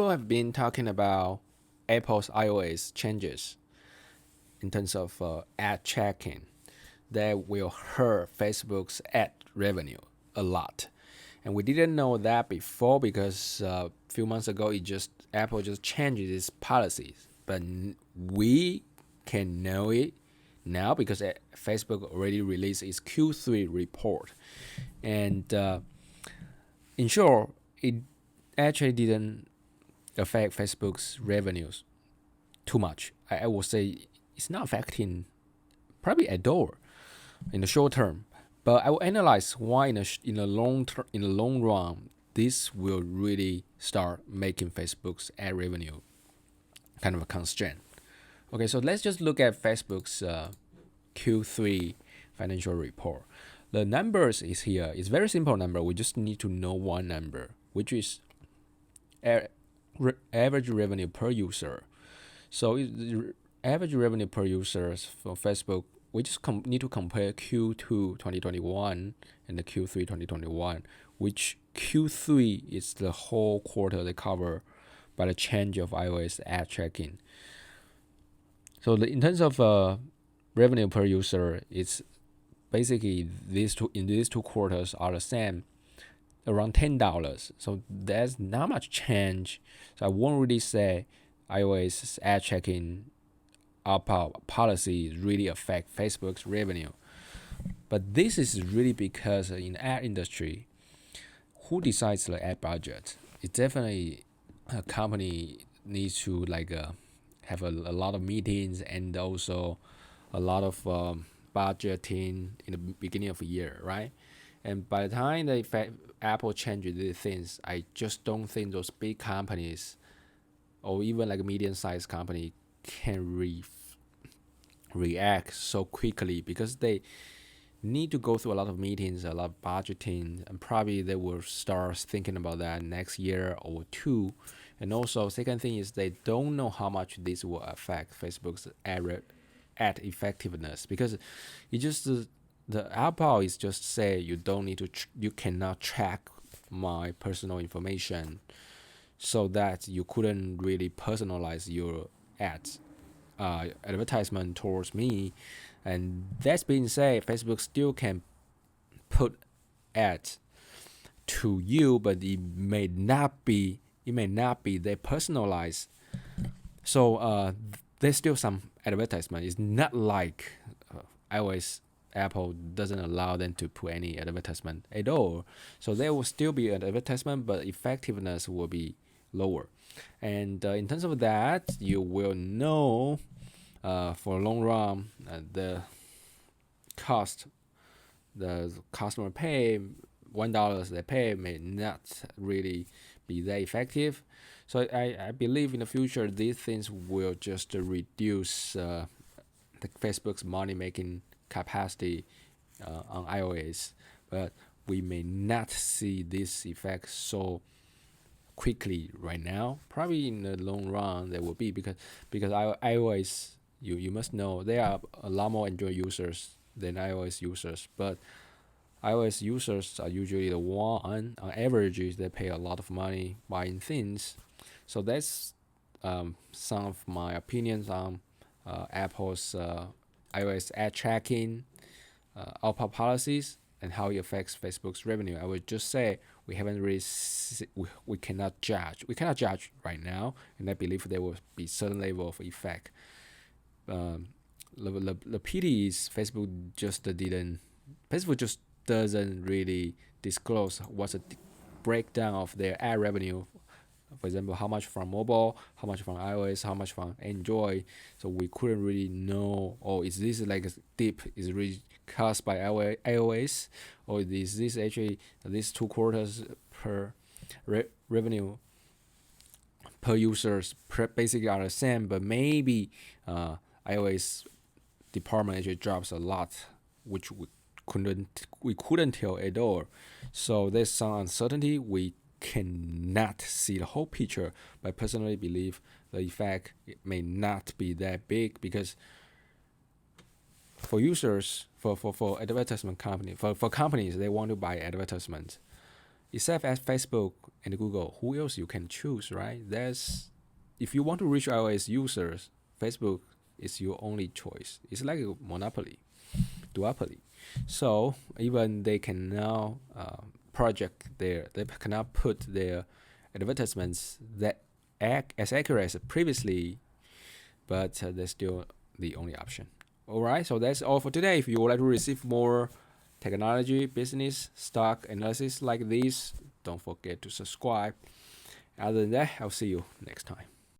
People have been talking about Apple's iOS changes in terms of ad tracking that will hurt Facebook's ad revenue a lot. And we didn't know that before because a few months ago Apple just changed its policies. But we can know it now because Facebook already released its Q3 report. And in short, it actually didn't affect Facebook's revenues too much. I would say it's not affecting probably at all in the short term. But I will analyze why in the long run this will really start making Facebook's ad revenue kind of a constraint. Okay, so let's just look at Facebook's Q3 financial report. The numbers is here. It's very simple number. We just need to know one number, which is average revenue per user. So average revenue per user for Facebook, we just need to compare Q2 2021 and the Q3 2021, which Q3 is the whole quarter they cover by the change of iOS ad tracking. So in terms of revenue per user, it's basically these two quarters are the same, around $10. So there's not much change. So I won't really say iOS ad tracking policy really affect Facebook's revenue. But this is really because in the ad industry, who decides the ad budget? It's definitely a company needs to have a lot of meetings and also a lot of budgeting in the beginning of the year, right? And by the time Apple changes these things, I just don't think those big companies or even like a medium-sized company can react so quickly because they need to go through a lot of meetings, a lot of budgeting, and probably they will start thinking about that next year or two. And also, second thing is they don't know how much this will affect Facebook's ad effectiveness because it just the Apple is just say you don't need to you cannot track my personal information, so that you couldn't really personalize your ads advertisement towards me. And that's being said, Facebook still can put ads to you, but it may not be that personalized. So there's still some advertisement. It's not like iOS Apple doesn't allow them to put any advertisement at all. So there will still be an advertisement, but effectiveness will be lower. And in terms of that, you will know for long run the cost the customer pay $1 they pay may not really be that effective. So I believe in the future these things will just reduce the Facebook's money making capacity on iOS, but we may not see this effect so quickly right now. Probably in the long run there will be because iOS, you must know there are a lot more Android users than iOS users, but iOS users are usually the one on average they pay a lot of money buying things. So that's some of my opinions on Apple's iOS ad tracking, output policies, and how it affects Facebook's revenue. I would just say we haven't really we cannot judge. We cannot judge right now, and I believe there will be certain level of effect. The pity is Facebook just doesn't really disclose what's the breakdown of their ad revenue. For example, how much from mobile, how much from iOS, how much from Android. So we couldn't really know, is this like a dip is really caused by iOS, or is this actually these two quarters per revenue per users basically are the same, but maybe iOS department actually drops a lot, which we couldn't tell at all. So there's some uncertainty. We cannot see the whole picture, but I personally believe the effect may not be that big because for users, for advertisement company, for companies, they want to buy advertisements. Except at Facebook and Google, who else you can choose, right? If you want to reach iOS users, Facebook is your only choice. It's like a monopoly, duopoly. So even they can now they cannot put their advertisements that act as accurate as previously, but they're still the only option. All right, so that's all for today. If you would like to receive more technology, business, stock analysis like this, don't forget to subscribe. Other than that, I'll see you next time.